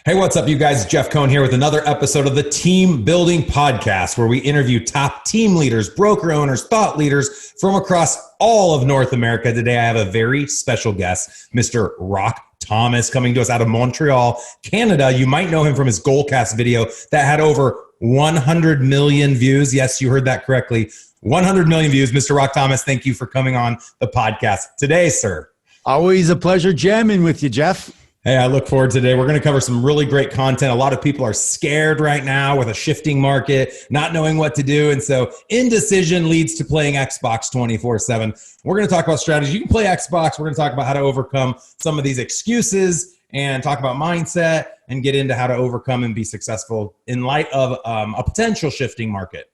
Hey, what's up, you guys? Jeff Cohn here with another episode of the Team Building Podcast, where we interview top team leaders, broker owners, thought leaders from across all of North America. Today, I have a very special guest, Mr. Rock Thomas, coming to us out of Montreal, Canada. You might know him from his Goalcast video that had over 100 million views. Yes, you heard that correctly. 100 million views. Mr. Rock Thomas, thank you for coming on the podcast today, sir. Always a pleasure jamming with you, Jeff. Hey, I look forward to today. We're going to cover some really great content. A lot of people are scared right now with a shifting market, not knowing what to do. And so indecision leads to playing Xbox 24/7. We're going to talk about strategy. You can play Xbox. We're going to talk about how to overcome some of these excuses and talk about mindset and get into how to overcome and be successful in light of a potential shifting market.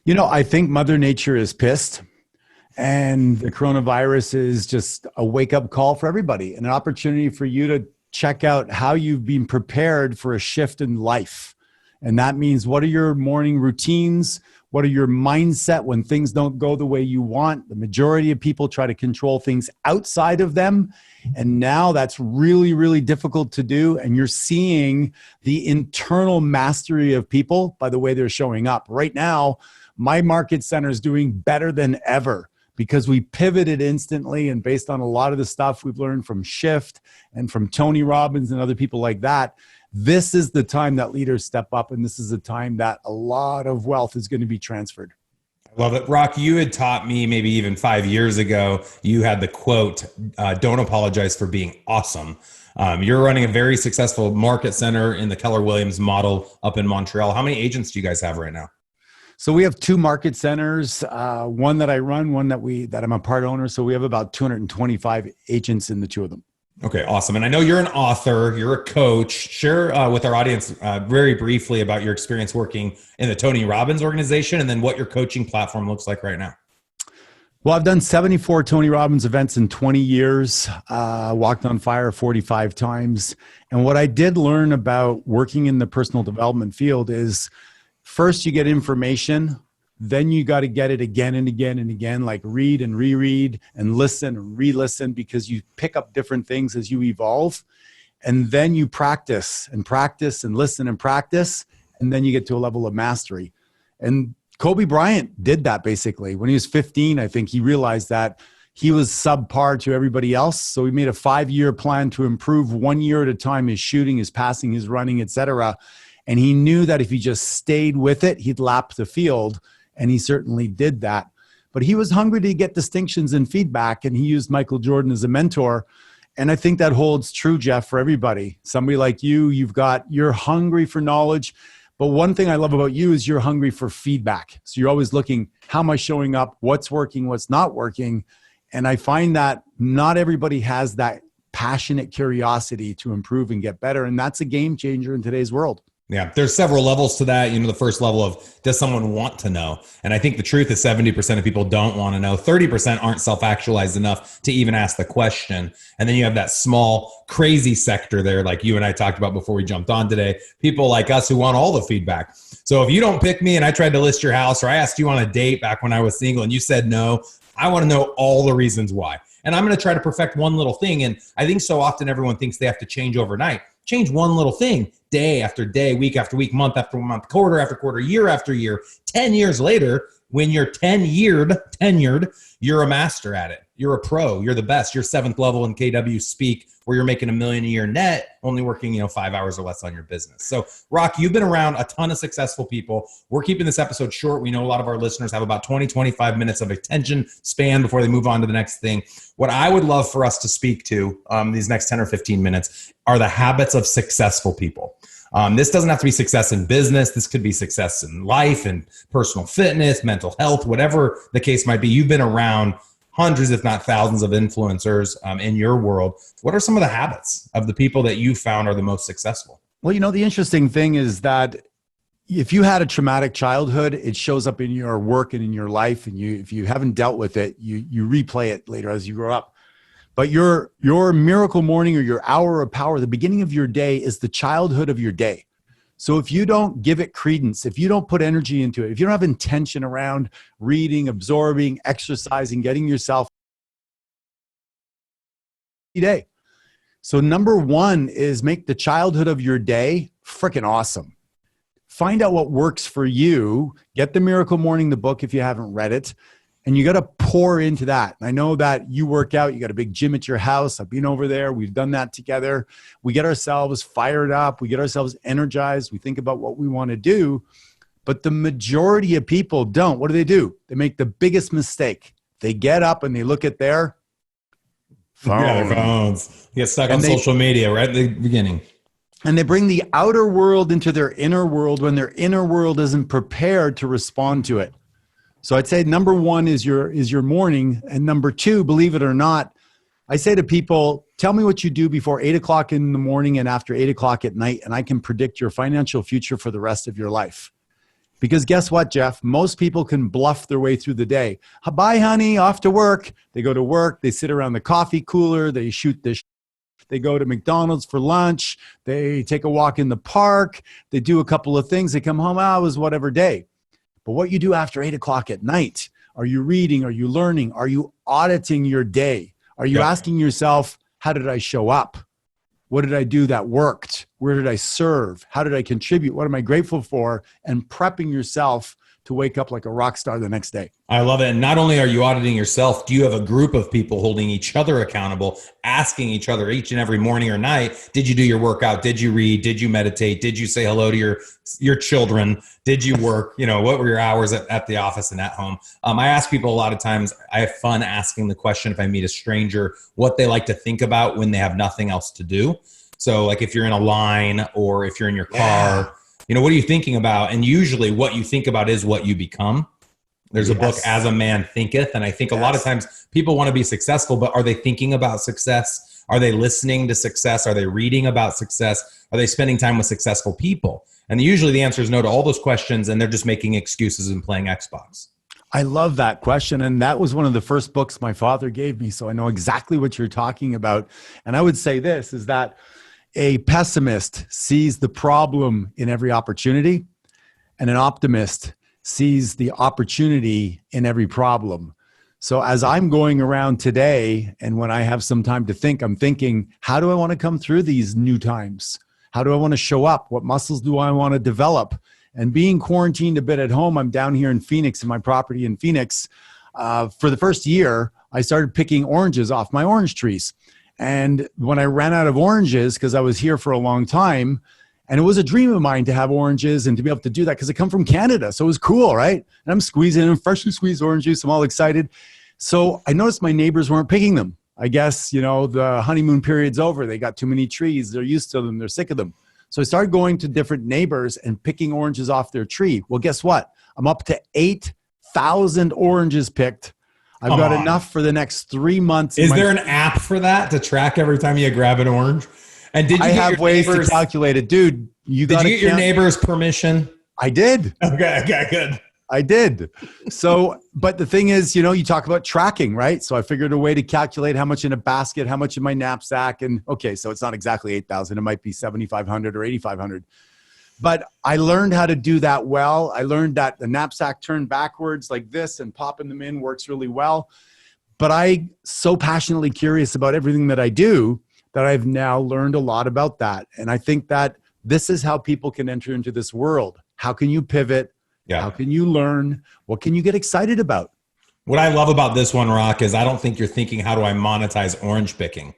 You know, I think Mother Nature is pissed. And the coronavirus is just a wake-up call for everybody, and an opportunity for you to check out how you've been prepared for a shift in life. And that means, what are your morning routines? What are your mindset when things don't go the way you want? The majority of people try to control things outside of them. And now that's really, really difficult to do. And you're seeing the internal mastery of people by the way they're showing up. Right now, my market center is doing better than ever, because we pivoted instantly, and based on a lot of the stuff we've learned from Shift and from Tony Robbins and other people like that, this is the time that leaders step up, and this is the time that a lot of wealth is going to be transferred. I love it. Rock, you had taught me maybe even 5 years ago, you had the quote, don't apologize for being awesome. You're running a very successful market center in the Keller Williams model up in Montreal. How many agents do you guys have right now? So we have two market centers, one that I run, one that I'm a part owner. So we have about 225 agents in the two of them. Okay, awesome. And I know you're an author, you're a coach. Share with our audience very briefly about your experience working in the Tony Robbins organization, and then what your coaching platform looks like right now. Well, I've done 74 Tony Robbins events in 20 years, walked on fire 45 times. And what I did learn about working in the personal development field is, first, you get information, then you got to get it again and again and again, like read and reread and listen and re-listen, because you pick up different things as you evolve. And then you practice and practice and listen and practice, and then you get to a level of mastery. And Kobe Bryant did that basically. When he was 15, I think he realized that he was subpar to everybody else. So he made a 5-year plan to improve 1 year at a time, his shooting, his passing, his running, etc. And he knew that if he just stayed with it, he'd lap the field, and he certainly did that. But he was hungry to get distinctions and feedback, and he used Michael Jordan as a mentor. And I think that holds true, Jeff, for everybody. Somebody like you, you're hungry for knowledge. But one thing I love about you is you're hungry for feedback. So you're always looking, how am I showing up? What's working? What's not working? And I find that not everybody has that passionate curiosity to improve and get better. And that's a game changer in today's world. Yeah, there's several levels to that. You know, the first level of, does someone want to know? And I think the truth is 70% of people don't want to know. 30% aren't self-actualized enough to even ask the question. And then you have that small, crazy sector there, like you and I talked about before we jumped on today, people like us who want all the feedback. So if you don't pick me and I tried to list your house, or I asked you on a date back when I was single and you said no, I want to know all the reasons why. And I'm going to try to perfect one little thing. And I think so often everyone thinks they have to change overnight. Change one little thing, day after day, week after week, month after month, quarter after quarter, year after year. 10 years later, when you're tenured, you're a master at it. You're a pro. You're the best. You're 7th level in KW speak, where you're making $1 million a year net, only working 5 hours or less on your business. So, Rock, you've been around a ton of successful people. We're keeping this episode short. We know a lot of our listeners have about 20, 25 minutes of attention span before they move on to the next thing. What I would love for us to speak to these next 10 or 15 minutes are the habits of successful people. This doesn't have to be success in business. This could be success in life and personal fitness, mental health, whatever the case might be. You've been around hundreds, if not thousands, of influencers in your world. What are some of the habits of the people that you found are the most successful? Well, the interesting thing is that if you had a traumatic childhood, it shows up in your work and in your life. And if you haven't dealt with it, you replay it later as you grow up. But your miracle morning, or your hour of power, the beginning of your day, is the childhood of your day. So if you don't give it credence, if you don't put energy into it, if you don't have intention around reading, absorbing, exercising, getting yourself day, So number one is make the childhood of your day freaking awesome. Find out what works for you. Get the Miracle Morning, the book, if you haven't read it. And you got to pour into that. I know that you work out. You got a big gym at your house. I've been over there. We've done that together. We get ourselves fired up. We get ourselves energized. We think about what we want to do. But the majority of people don't. What do? They make the biggest mistake. They get up and they look at their phone. Yeah, their phones. Get stuck on social media right at the beginning. And they bring the outer world into their inner world when their inner world isn't prepared to respond to it. So I'd say number one is your morning. And number two, believe it or not, I say to people, tell me what you do before 8 o'clock in the morning and after 8 o'clock at night, and I can predict your financial future for the rest of your life. Because guess what, Jeff? Most people can bluff their way through the day. Bye, honey, off to work. They go to work. They sit around the coffee cooler. They shoot the They go to McDonald's for lunch. They take a walk in the park. They do a couple of things. They come home, it was whatever day. But what you do after 8 o'clock at night, are you reading? Are you learning? Are you auditing your day? Are you asking yourself, how did I show up? What did I do that worked? Where did I serve? How did I contribute? What am I grateful for? And prepping yourself to wake up like a rock star the next day. I love it. And not only are you auditing yourself, do you have a group of people holding each other accountable, asking each other each and every morning or night, did you do your workout? Did you read? Did you meditate? Did you say hello to your children? Did you work? What were your hours at the office and at home? I ask people a lot of times, I have fun asking the question if I meet a stranger, what they like to think about when they have nothing else to do. So like if you're in a line or if you're in your car, what are you thinking about? And usually what you think about is what you become. There's a book, As a Man Thinketh. And I think a lot of times people want to be successful, but are they thinking about success? Are they listening to success? Are they reading about success? Are they spending time with successful people? And usually the answer is no to all those questions, and they're just making excuses and playing Xbox. I love that question. And that was one of the first books my father gave me. So I know exactly what you're talking about. And I would say this is that a pessimist sees the problem in every opportunity, and an optimist sees the opportunity in every problem. So as I'm going around today, and when I have some time to think, I'm thinking, how do I want to come through these new times? How do I want to show up? What muscles do I want to develop? And being quarantined a bit at home, I'm down here in Phoenix, in my property in Phoenix. For the first year, I started picking oranges off my orange trees. And when I ran out of oranges, because I was here for a long time, and it was a dream of mine to have oranges and to be able to do that because I come from Canada. So it was cool, right? And I'm squeezing in freshly squeezed orange juice. I'm all excited. So I noticed my neighbors weren't picking them. I guess, the honeymoon period's over. They got too many trees. They're used to them. They're sick of them. So I started going to different neighbors and picking oranges off their tree. Well, guess what? I'm up to 8,000 oranges picked. I've got enough for the next 3 months. Is there an app for that to track every time you grab an orange? And did you have ways to calculate it, dude? Did you get your neighbor's permission? I did. Okay, good. I did. So, but the thing is, you talk about tracking, right? So I figured a way to calculate how much in a basket, how much in my knapsack. And okay, so it's not exactly 8,000. It might be 7,500 or 8,500. But I learned how to do that well. I learned that the knapsack turned backwards like this and popping them in works really well. But I'm so passionately curious about everything that I do that I've now learned a lot about that. And I think that this is how people can enter into this world. How can you pivot? Yeah. How can you learn? What can you get excited about? What I love about this one, Rock, is I don't think you're thinking, how do I monetize orange picking?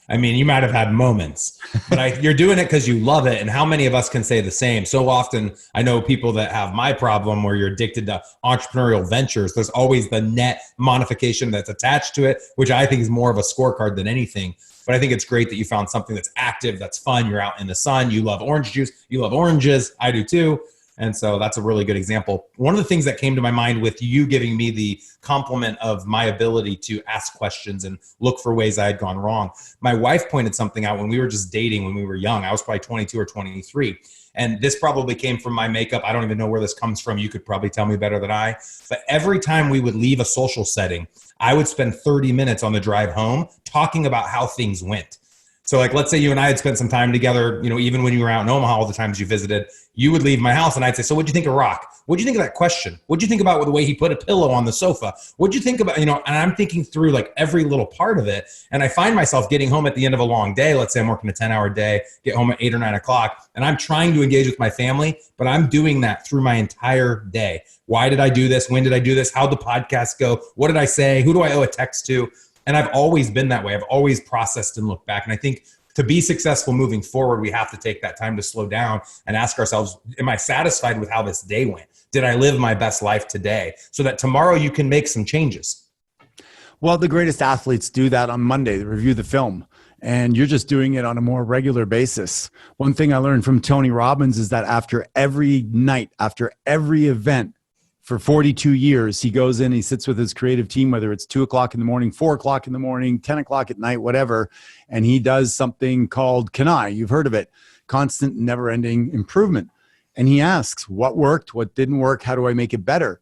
I mean, you might have had moments, but you're doing it because you love it. And how many of us can say the same? So often I know people that have my problem where you're addicted to entrepreneurial ventures. There's always the net modification that's attached to it, which I think is more of a scorecard than anything. But I think it's great that you found something that's active, that's fun. You're out in the sun. You love orange juice. You love oranges. I do too. And so that's a really good example. One of the things that came to my mind with you giving me the compliment of my ability to ask questions and look for ways I had gone wrong. My wife pointed something out when we were just dating when we were young. I was probably 22 or 23. And this probably came from my makeup. I don't even know where this comes from. You could probably tell me better than I. But every time we would leave a social setting, I would spend 30 minutes on the drive home talking about how things went. So like, let's say you and I had spent some time together, even when you were out in Omaha, all the times you visited, you would leave my house and I'd say, so what'd you think of Rock? What'd you think of that question? What'd you think about the way he put a pillow on the sofa? What'd you think about, and I'm thinking through like every little part of it. And I find myself getting home at the end of a long day. Let's say I'm working a 10-hour day, get home at 8 or 9 o'clock, and I'm trying to engage with my family, but I'm doing that through my entire day. Why did I do this? When did I do this? How'd the podcast go? What did I say? Who do I owe a text to? And I've always been that way. I've always processed and looked back. And I think to be successful moving forward, we have to take that time to slow down and ask ourselves, am I satisfied with how this day went? Did I live my best life today? So that tomorrow you can make some changes. Well, the greatest athletes do that on Monday. They review the film, and you're just doing it on a more regular basis. One thing I learned from Tony Robbins is that after every night, after every event, for 42 years, he goes in, he sits with his creative team, whether it's 2 o'clock in the morning, 4 o'clock in the morning, 10 o'clock at night, whatever. And he does something called CANI. You've heard of it. Constant, never-ending improvement. And he asks, what worked? What didn't work? How do I make it better?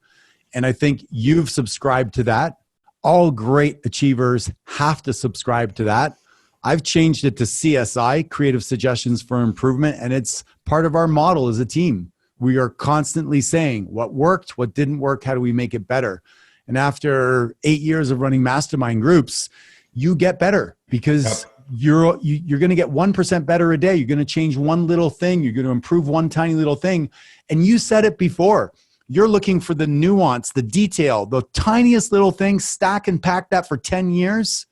And I think you've subscribed to that. All great achievers have to subscribe to that. I've changed it to CSI, Creative Suggestions for Improvement, and it's part of our model as a team. We are constantly saying what worked, what didn't work, how do we make it better? And after 8 years of running mastermind groups, you get better because you're going to get 1% better a day. You're going to change one little thing. You're going to improve one tiny little thing. And you said it before. You're looking for the nuance, the detail, the tiniest little thing, stack and pack that for 10 years.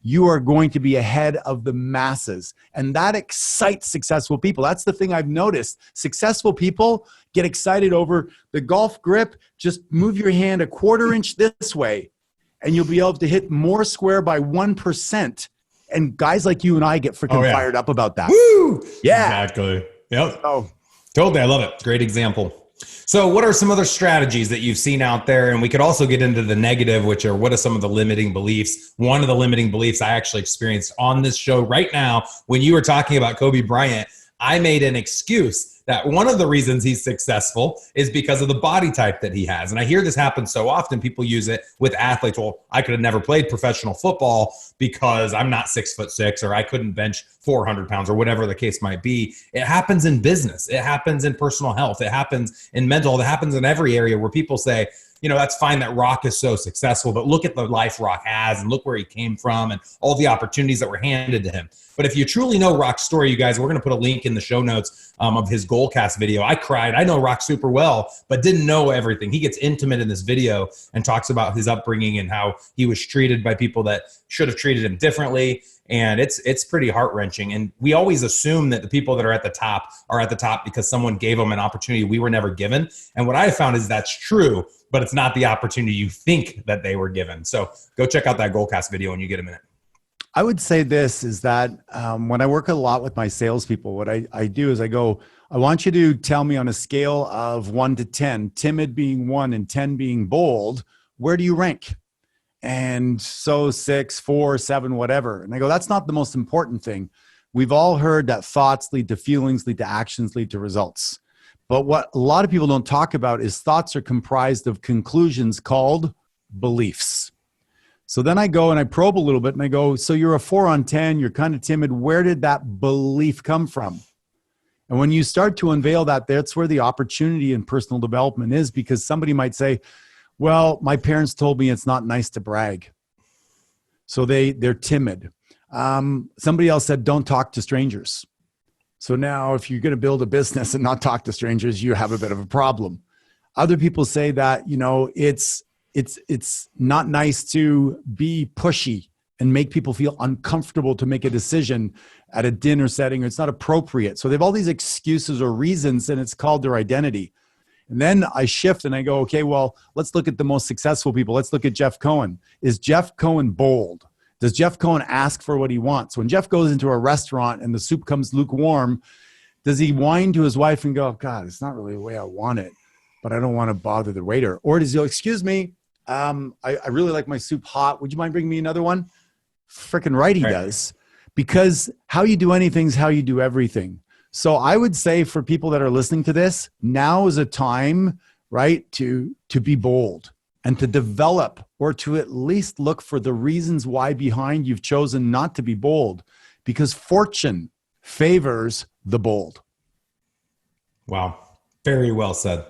You are going to be ahead of the masses. And that excites successful people. That's the thing I've noticed. Successful people get excited over the golf grip. Just move your hand a quarter inch this way, and you'll be able to hit more square by 1%. And guys like you and I get freaking fired up about that. Woo! Yeah. Exactly. Yep. Oh. Totally. I love it. Great example. So what are some other strategies that you've seen out there? And we could also get into the negative, which are what are some of the limiting beliefs? One of the limiting beliefs I actually experienced on this show right now, when you were talking about Kobe Bryant, I made an excuse that one of the reasons he's successful is because of the body type that he has. And I hear this happen so often. People use it with athletes. Well, I could have never played professional football because I'm not 6'6", or I couldn't bench 400 pounds, or whatever the case might be. It happens in business. It happens in personal health. It happens in mental. It happens in every area where people say, that's fine that Rock is so successful, but look at the life Rock has and look where he came from and all the opportunities that were handed to him. But if you truly know Rock's story, you guys, we're going to put a link in the show notes of his Goalcast video. I cried. I know Rock super well, but didn't know everything. He gets intimate in this video and talks about his upbringing and how he was treated by people that should have treated him differently. And it's pretty heart-wrenching. And we always assume that the people that are at the top because someone gave them an opportunity we were never given. And what I found is that's true, but it's not the opportunity you think that they were given. So go check out that Goalcast video when you get a minute. I would say this is that when I work a lot with my salespeople, what I do is I want you to tell me on a scale of 1 to 10, timid being 1 and 10 being bold, where do you rank? And so 6, 4, 7, whatever. And I go, that's not the most important thing. We've all heard that thoughts lead to feelings, lead to actions, lead to results. But what a lot of people don't talk about is thoughts are comprised of conclusions called beliefs. So then I go and I probe a little bit and I go, so you're a 4 on 10, you're kind of timid. Where did that belief come from? And when you start to unveil that, that's where the opportunity in personal development is, because somebody might say, well, my parents told me it's not nice to brag. So they're timid. Somebody else said, don't talk to strangers. So now if you're going to build a business and not talk to strangers, you have a bit of a problem. Other people say that, it's not nice to be pushy and make people feel uncomfortable to make a decision at a dinner setting, or it's not appropriate. So they have all these excuses or reasons, and it's called their identity. And then I shift and I go, okay, well, let's look at the most successful people. Let's look at Jeff Cohen. Is Jeff Cohen bold? Does Jeff Cohen ask for what he wants? When Jeff goes into a restaurant and the soup comes lukewarm, does he whine to his wife and go, God, it's not really the way I want it, but I don't want to bother the waiter? Or does he go, excuse me, I really like my soup hot. Would you mind bringing me another one? Freaking right he does. Because how you do anything is how you do everything. So I would say for people that are listening to this, now is a time, right, to be bold and to develop, or to at least look for the reasons why behind you've chosen not to be bold. because fortune favors the bold. Wow. Very well said.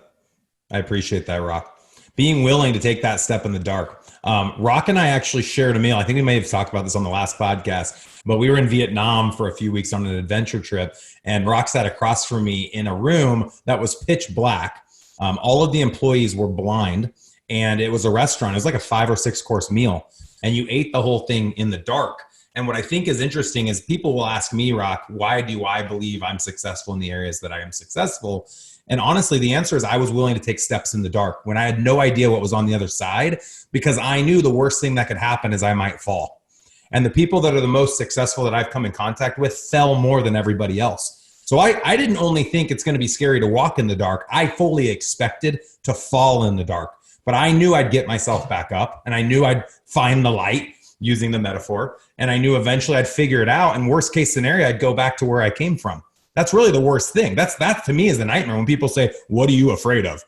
I appreciate that, Rock. Being willing to take that step in the dark. Rock and I actually shared a meal. I think we may have talked about this on the last podcast, but we were in Vietnam for a few weeks on an adventure trip, and Rock sat across from me in a room that was pitch black. All of the employees were blind, and it was a restaurant. It was like a 5 or 6 course meal, and you ate the whole thing in the dark. And what I think is interesting is people will ask me, Rock, why do I believe I'm successful in the areas that I am successful? And honestly, the answer is I was willing to take steps in the dark when I had no idea what was on the other side, because I knew the worst thing that could happen is I might fall. And the people that are the most successful that I've come in contact with fell more than everybody else. So I didn't only think it's going to be scary to walk in the dark. I fully expected to fall in the dark, but I knew I'd get myself back up, and I knew I'd find the light, using the metaphor. And I knew eventually I'd figure it out. And worst case scenario, I'd go back to where I came from. That's really the worst thing. That to me is the nightmare when people say, what are you afraid of?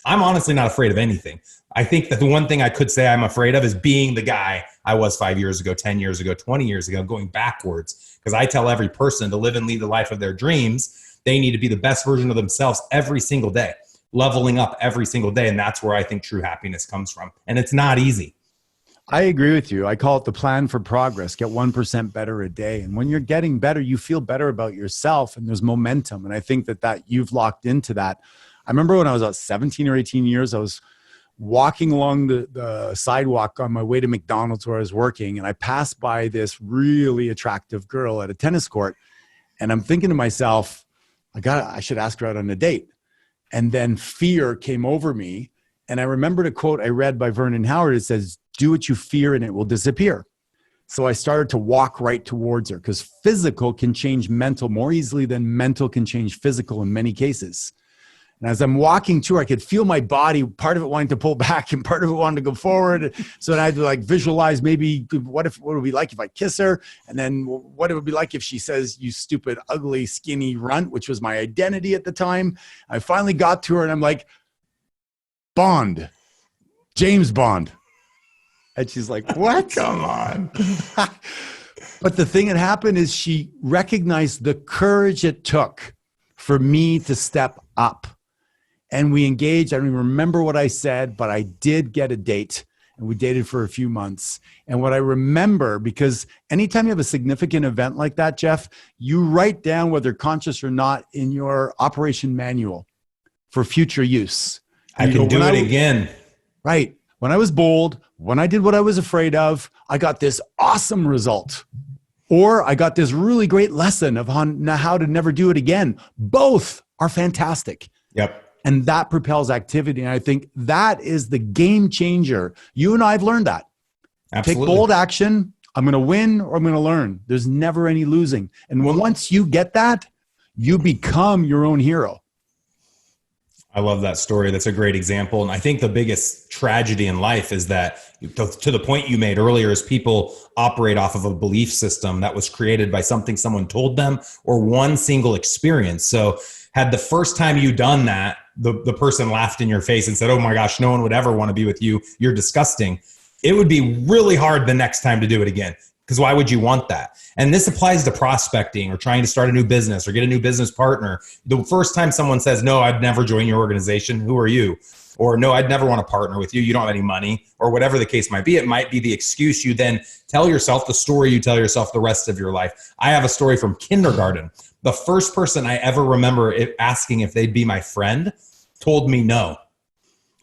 I'm honestly not afraid of anything. I think that the one thing I could say I'm afraid of is being the guy I was 5 years ago, 10 years ago, 20 years ago, going backwards. Because I tell every person to live and lead the life of their dreams, they need to be the best version of themselves every single day, leveling up every single day. And that's where I think true happiness comes from. And it's not easy. I agree with you. I call it the plan for progress. Get 1% better a day. And when you're getting better, you feel better about yourself, and there's momentum. And I think that you've locked into that. I remember when I was about 17 or 18 years, I was walking along the sidewalk on my way to McDonald's where I was working, and I passed by this really attractive girl at a tennis court. And I'm thinking to myself, I should ask her out on a date. And then fear came over me. And I remembered a quote I read by Vernon Howard. It says, do what you fear and it will disappear. So I started to walk right towards her, because physical can change mental more easily than mental can change physical in many cases. And as I'm walking to her, I could feel my body, part of it wanting to pull back and part of it wanting to go forward. So then I had to visualize maybe what it would be like if I kiss her, and then what it would be like if she says, you stupid, ugly, skinny runt, which was my identity at the time. I finally got to her and I'm like, Bond, James Bond. And she's like, what? Come on. But the thing that happened is she recognized the courage it took for me to step up. And we engaged. I don't even remember what I said, but I did get a date, and we dated for a few months. And what I remember, because anytime you have a significant event like that, Jeff, you write down, whether conscious or not, in your operation manual for future use. I can do it again. Right. When I was bold, when I did what I was afraid of, I got this awesome result. Or I got this really great lesson of how to never do it again. Both are fantastic. Yep. And that propels activity. And I think that is the game changer. You and I have learned that. Absolutely. Take bold action. I'm going to win or I'm going to learn. There's never any losing. And once you get that, you become your own hero. I love that story. That's a great example. And I think the biggest tragedy in life is that, to the point you made earlier, is people operate off of a belief system that was created by something someone told them or one single experience. So had the first time you done that, the person laughed in your face and said, oh my gosh, no one would ever want to be with you, you're disgusting, it would be really hard the next time to do it again. Because why would you want that? And this applies to prospecting or trying to start a new business or get a new business partner. The first time someone says, no, I'd never join your organization, who are you? Or no, I'd never want to partner with you, you don't have any money, or whatever the case might be. It might be the excuse you then tell yourself, the story you tell yourself the rest of your life. I have a story from kindergarten. The first person I ever remember asking if they'd be my friend told me no.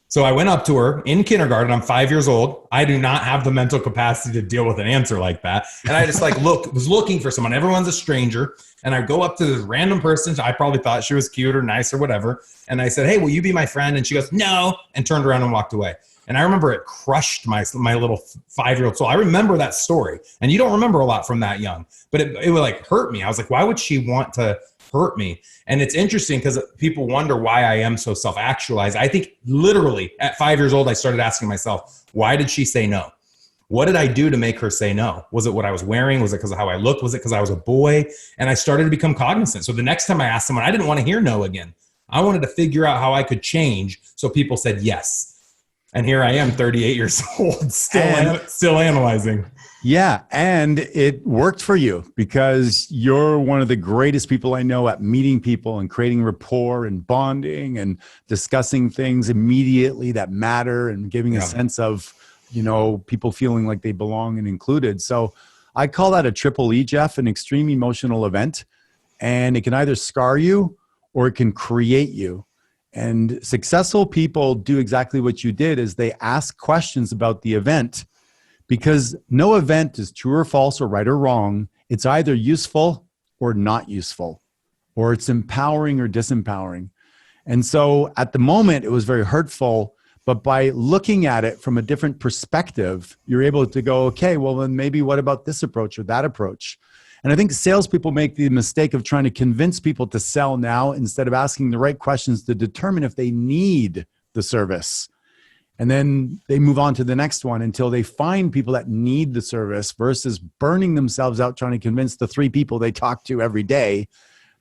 So I went up to her in kindergarten. I'm 5 years old. I do not have the mental capacity to deal with an answer like that. And I just was looking for someone. Everyone's a stranger. And I go up to this random person. I probably thought she was cute or nice or whatever. And I said, hey, will you be my friend? And she goes, no, and turned around and walked away. And I remember it crushed my little 5-year-old soul. I remember that story. And you don't remember a lot from that young, but it would hurt me. I was like, why would she want to hurt me? And it's interesting because people wonder why I am so self-actualized. I think literally at 5 years old, I started asking myself, why did she say no? What did I do to make her say no? Was it what I was wearing? Was it because of how I looked? Was it because I was a boy? And I started to become cognizant. So the next time I asked someone, I didn't want to hear no again. I wanted to figure out how I could change. So people said yes. And here I am, 38 years old, still analyzing. Yeah, and it worked for you because you're one of the greatest people I know at meeting people and creating rapport and bonding and discussing things immediately that matter and giving a Yeah. sense of, people feeling like they belong and included. So I call that a triple E, Jeff, an extreme emotional event. And it can either scar you or it can create you. And successful people do exactly what you did is they ask questions about the event, because no event is true or false or right or wrong. It's either useful or not useful, or it's empowering or disempowering. And so at the moment, it was very hurtful. But by looking at it from a different perspective, you're able to go, okay, well, then maybe what about this approach or that approach? And I think salespeople make the mistake of trying to convince people to sell now instead of asking the right questions to determine if they need the service. And then they move on to the next one until they find people that need the service versus burning themselves out trying to convince the 3 people they talk to every day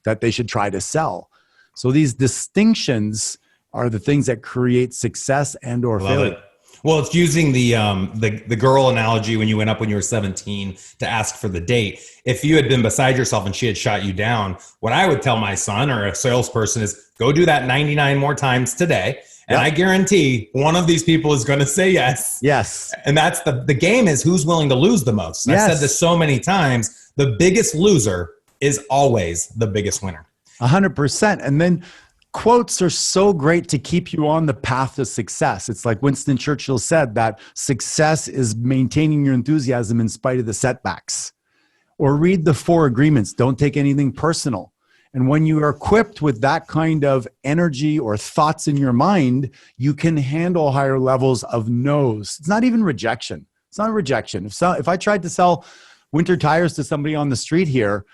that they should try to sell. So these distinctions are the things that create success and or Love failure. it. Well, it's using the girl analogy when you went up when you were 17 to ask for the date. If you had been beside yourself and she had shot you down, what I would tell my son or a salesperson is go do that 99 more times today. And I guarantee one of these people is going to say yes. Yes. And that's the game is who's willing to lose the most. And I've said this so many times. The biggest loser is always the biggest winner. 100%. And then quotes are so great to keep you on the path to success. It's like Winston Churchill said that success is maintaining your enthusiasm in spite of the setbacks. Or read the 4 agreements. Don't take anything personal. And when you are equipped with that kind of energy or thoughts in your mind, you can handle higher levels of no's. It's not even rejection. It's not rejection. If I tried to sell winter tires to somebody on the street here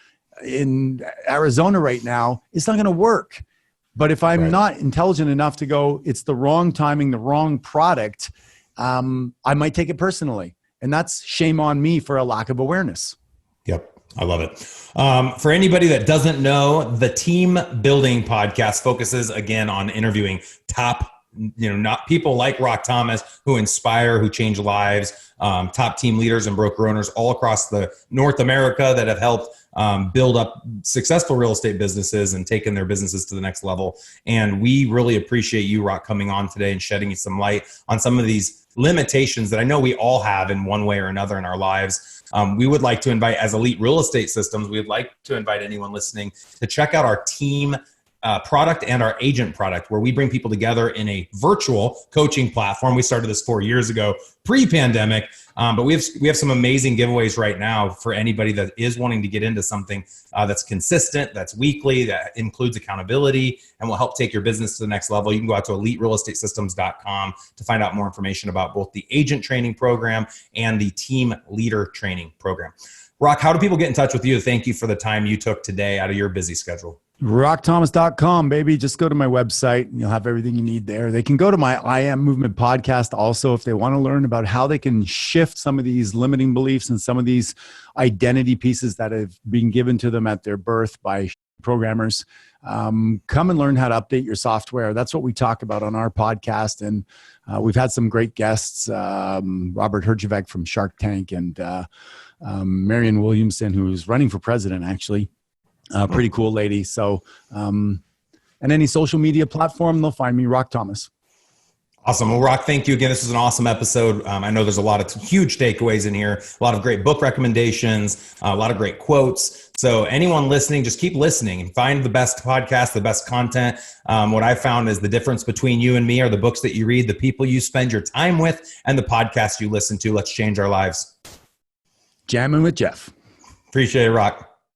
in Arizona right now, it's not going to work. But if I'm not intelligent enough to go, it's the wrong timing, the wrong product, I might take it personally. And that's shame on me for a lack of awareness. Yep. I love it. For anybody that doesn't know, the Team Building Podcast focuses again on interviewing top, not people like Rock Thomas who inspire, who change lives, top team leaders and broker owners all across the North America that have helped build up successful real estate businesses and taken their businesses to the next level. And we really appreciate you, Rock, coming on today and shedding some light on some of these limitations that I know we all have in one way or another in our lives. We would like to invite, as Elite Real Estate Systems, we would like to invite anyone listening to check out our team product and our agent product, where we bring people together in a virtual coaching platform. We started this 4 years ago, pre-pandemic, but we have some amazing giveaways right now for anybody that is wanting to get into something that's consistent, that's weekly, that includes accountability, and will help take your business to the next level. You can go out to eliterealestatesystems.com to find out more information about both the agent training program and the team leader training program. Rock, how do people get in touch with you? Thank you for the time you took today out of your busy schedule. rockthomas.com, baby. Just go to my website and you'll have everything you need there. They can go to my I Am Movement podcast also if they want to learn about how they can shift some of these limiting beliefs and some of these identity pieces that have been given to them at their birth by programmers. Come and learn how to update your software. That's what we talk about on our podcast. And we've had some great guests, Robert Herjavec from Shark Tank and Marianne Williamson, who's running for president, actually. Pretty cool lady. So, and any social media platform, they'll find me, Rock Thomas. Awesome. Well, Rock, thank you again. This was an awesome episode. I know there's a lot of huge takeaways in here, a lot of great book recommendations, a lot of great quotes. So anyone listening, just keep listening and find the best podcast, the best content. What I found is the difference between you and me are the books that you read, the people you spend your time with, and the podcasts you listen to. Let's change our lives. Jamming with Jeff. Appreciate it, Rock.